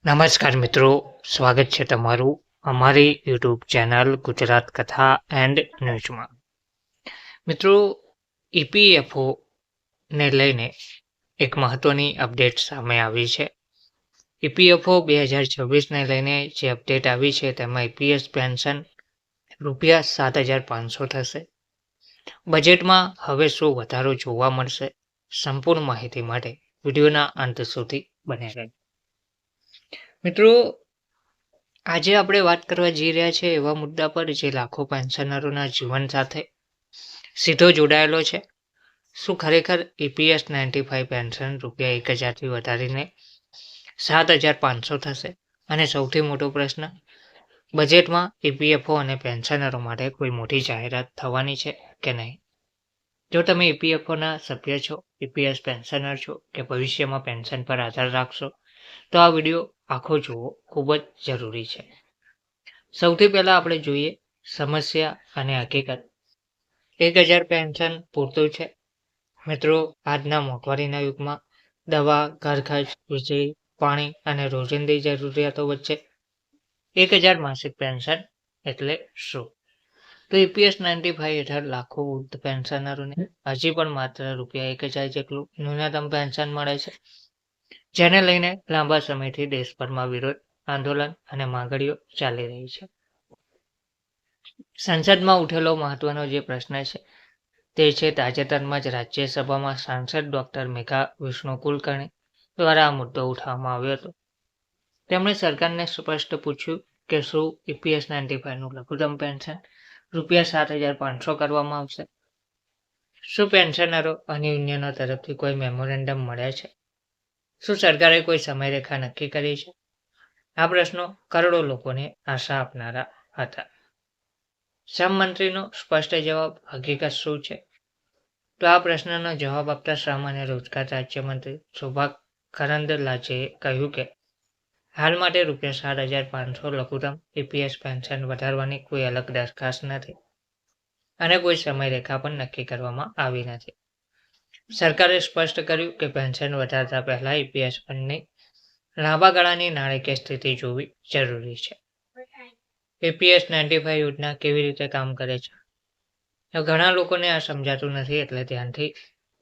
નમસ્કાર મિત્રો, સ્વાગત છે તમારું અમારી યુટ્યુબ ચેનલ ગુજરાત કથા એન્ડ ન્યૂઝમાં. મિત્રો, ઈપીએફઓ ને લઈને એક મહત્વની અપડેટ સામે આવી છે. ઈપીએફઓ 2026ને લઈને જે અપડેટ આવી છે તેમાં ઈપીએસ પેન્શન ₹7,500 થશે. બજેટમાં હવે શું વધારો જોવા મળશે? સંપૂર્ણ માહિતી માટે વિડીયોના અંત સુધી બને રહે. મિત્રો, આજે આપણે વાત કરવા જઈ રહ્યા છે એવા મુદ્દા પર જે લાખો પેન્શનરોના જીવન સાથે સીધો જોડાયેલો છે. શું ખરેખર ઈપીએસ 95 પેન્શન ₹1,000થી વધારીને 7,500 થશે? અને સૌથી મોટો પ્રશ્ન, બજેટમાં ઈપીએફઓ અને પેન્શનરો માટે કોઈ મોટી જાહેરાત થવાની છે કે નહીં? જો તમે ઈપીએફઓના સભ્ય છો, ઈપીએસ પેન્શનર છો કે ભવિષ્યમાં પેન્શન પર આધાર રાખશો તો આ વિડીયો આખો જોવો ખૂબ જ જરૂરી છે. સૌથી પહેલા આપણે જોઈએ સમસ્યા અને હકીકત. 1,000 પેન્શન પૂરતું છે? મિત્રો, આજના મોંઘવારીના યુગમાં દવા, ઘર ખર્ચ, વીજળી, પાણી અને રોજિંદી જરૂરિયાતો વચ્ચે 1,000 માસિક પેન્શન એટલે શું? તો ઈપીએસ 95 હેઠળ લાખો વૃદ્ધ પેન્શનરોને હજી પણ માત્ર ₹1,000 જેટલું ન્યૂનતમ પેન્શન મળે છે, જેને લઈને લાંબા સમયથી દેશભરમાં વિરોધ, આંદોલન અને માંગણીઓ ચાલી રહી છે. સંસદમાં ઉઠેલો મહત્વનો જે પ્રશ્ન છે તે છે તાજેતરમાં જ રાજ્યસભામાં સાંસદ ડોક્ટર મેઘા વિષ્ણુ કુલકર્ણી દ્વારા આ મુદ્દો ઉઠાવવામાં આવ્યો હતો. તેમણે સરકારને સ્પષ્ટ પૂછ્યું કે શું ઈપીએસ 95નું લઘુત્તમ પેન્શન ₹7,500 કરવામાં આવશે? શું પેન્શનરો અને યુનિયનો તરફથી કોઈ મેમોરેન્ડમ મળ્યા છે? શું સરકારે કોઈ સમયરેખા નક્કી કરી છે? આ પ્રશ્નો કરોડો લોકોને આશા આપનારા હતા. શ્રમ મંત્રીનો સ્પષ્ટ જવાબ, હકીકત શું છે? તો આ પ્રશ્નનો જવાબ આપતા શ્રમ અને રોજગાર રાજ્યમંત્રી શોભા કરંદલાજેએ કહ્યું કે હાલ માટે ₹7,500 લઘુત્તમ ઈપીએસ પેન્શન વધારવાની કોઈ અલગ દરખાસ્ત નથી અને કોઈ સમયરેખા પણ નક્કી કરવામાં આવી નથી. સરકારે સ્પષ્ટ કર્યું કે પેન્શન વધારતા પહેલા ઈપીએસ ફંડની લાંબા ગાળાની નાણાકીય સ્થિતિ જોવી જરૂરી છે. ઈપીએસ 95 યોજના કેવી રીતે કામ કરે છે? ઘણા લોકોને આ સમજાતું નથી, એટલે ધ્યાનથી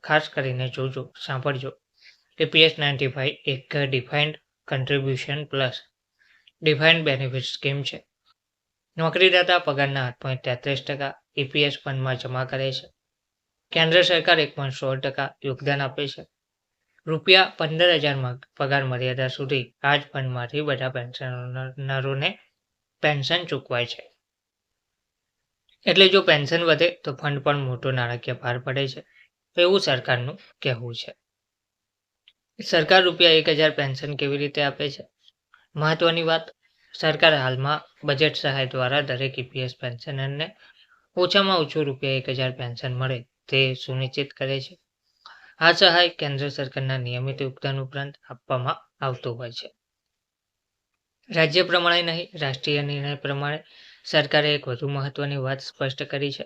ખાસ કરીને જોજો, સાંભળજો. ઈપીએસ 95 એક defined contribution plus defined benefit scheme છે. નોકરીદાતા પગારના 8.33% ઈપીએસ ફંડમાં જમા કરે છે. કેન્દ્ર સરકાર 1.16% યોગદાન આપે છે. ₹15,000 પગાર મર્યાદા સુધી આ જ ફંડમાંથી બધા પેન્શનરોને પેન્શન ચૂકવાય છે. એટલે જો પેન્શન વધે તો ફંડ પણ મોટો નાણાકીય ભાર પડે છે, એવું સરકારનું કહેવું છે. સરકાર ₹1,000 પેન્શન કેવી રીતે આપે છે? મહત્વની વાત, સરકાર હાલમાં બજેટ સહાય દ્વારા દરેક ઈપીએસ પેન્શનરને ઓછામાં ઓછું ₹1,000 પેન્શન મળે તે સુનિશ્ચિત કરે છે. આ સહાય કેન્દ્ર સરકારના નિયમિત યોગદાન ઉપરાંત આપવામાં આવતું હોય છે. રાજ્ય પ્રમાણે નહીં, રાષ્ટ્રીય નિર્ણય પ્રમાણે સરકારે એક વધુ મહત્વની વાત સ્પષ્ટ કરી છે.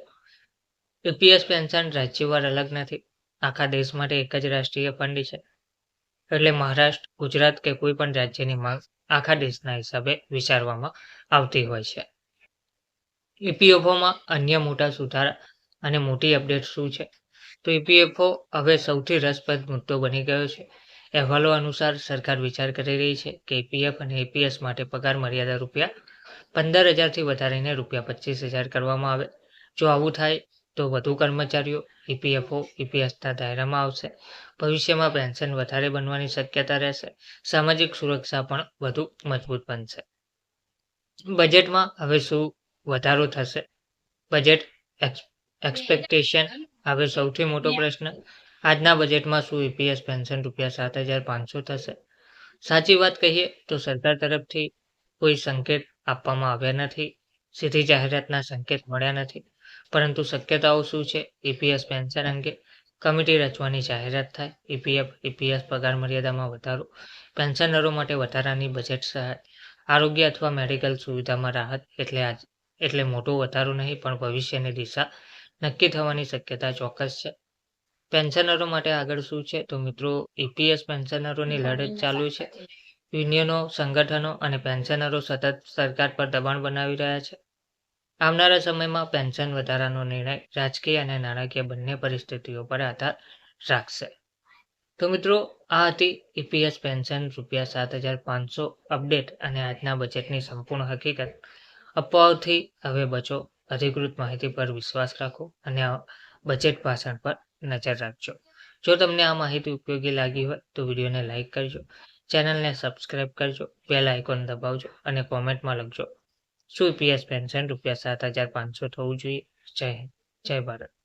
ઈપીએસ પેન્શન રાજ્યવાર અલગ નથી, આખા દેશ માટે એક જ રાષ્ટ્રીય ફંડ છે. એટલે મહારાષ્ટ્ર, ગુજરાત કે કોઈ પણ રાજ્યની માંગ આખા દેશના હિસાબે વિચારવામાં આવતી હોય છે. ઈપીએફઓમાં અન્ય મોટા સુધારા અને મોટી અપડેટ શું છે? તો ઈપીએફઓ હવે સૌથી રસપ્રદ મુદ્દો બની ગયો છે. અહેવાલો અનુસાર સરકાર વિચાર કરી રહી છે કે ઈપીએફ અને ઈપીએસ માટે પગાર મર્યાદા ₹15,000થી વધારીને ₹25,000 કરવામાં આવે. જો આવું થાય તો વધુ કર્મચારીઓ ઈપીએફઓ, ઈપીએસના દાયરામાં આવશે. ભવિષ્યમાં પેન્શન વધારે બનવાની શક્યતા રહેશે. સામાજિક સુરક્ષા પણ વધુ મજબૂત બનશે. બજેટમાં હવે શું વધારો થશે? બજેટ એક્સપેક્ટેશન હવે સૌથી મોટો પ્રશ્ન. આજના બજેટમાં શું ઈપીએસ પેન્શન ₹7,500 થશે? સાચી વાત કહીએ તો સરકાર તરફથી કોઈ સંકેત આપવામાં આવ્યા નથી, સીધી જાહેરાતના સંકેત મળ્યા નથી. પરંતુ શક્યતાઓ શું છે? ઈપીએસ પેન્શન અંગે કમિટી રચવાની જાહેરાત થાય, ઈપીએસ પગાર મર્યાદામાં વધારો, પેન્શનરો માટે વધારાની બજેટ સહાય, આરોગ્ય અથવા મેડિકલ સુવિધામાં રાહત. એટલે મોટો વધારો નહીં, પણ ભવિષ્યની દિશા નક્કી થવાની શક્યતા ચોક્કસ છે. પેન્શનરો માટે આગળ શું છે? તો મિત્રો, ઈપીએસ પેન્શનરોની લડત ચાલુ છે. યુનિયનો, સંગઠનો અને પેન્શનરો સતત સરકાર પર દબાણ બનાવી રહ્યા છે. આવનારા સમયમાં પેન્શન વધારાનો નિર્ણય રાજકીય અને નાણાકીય બંને પરિસ્થિતિઓ પર આધાર રાખશે. તો મિત્રો, આ હતી ઈપીએસ પેન્શન ₹7,500 અપડેટ અને આજના બજેટની સંપૂર્ણ હકીકત. અફવાઓથી હવે બચો, અધિકૃત માહિતી પર વિશ્વાસ રાખો અને બજેટ ભાષણ પર નજર રાખજો. જો તમને આ માહિતી ઉપયોગી લાગી હોય તો વિડીયોને લાઇક કરજો, ચેનલને સબસ્ક્રાઇબ કરજો, બેલ આઇકોન દબાવજો અને કોમેન્ટમાં લખજો શું ઈપીએસ પેન્શન ₹7,500 થવું જોઈએ. જય હિન્દ, જય ભારત.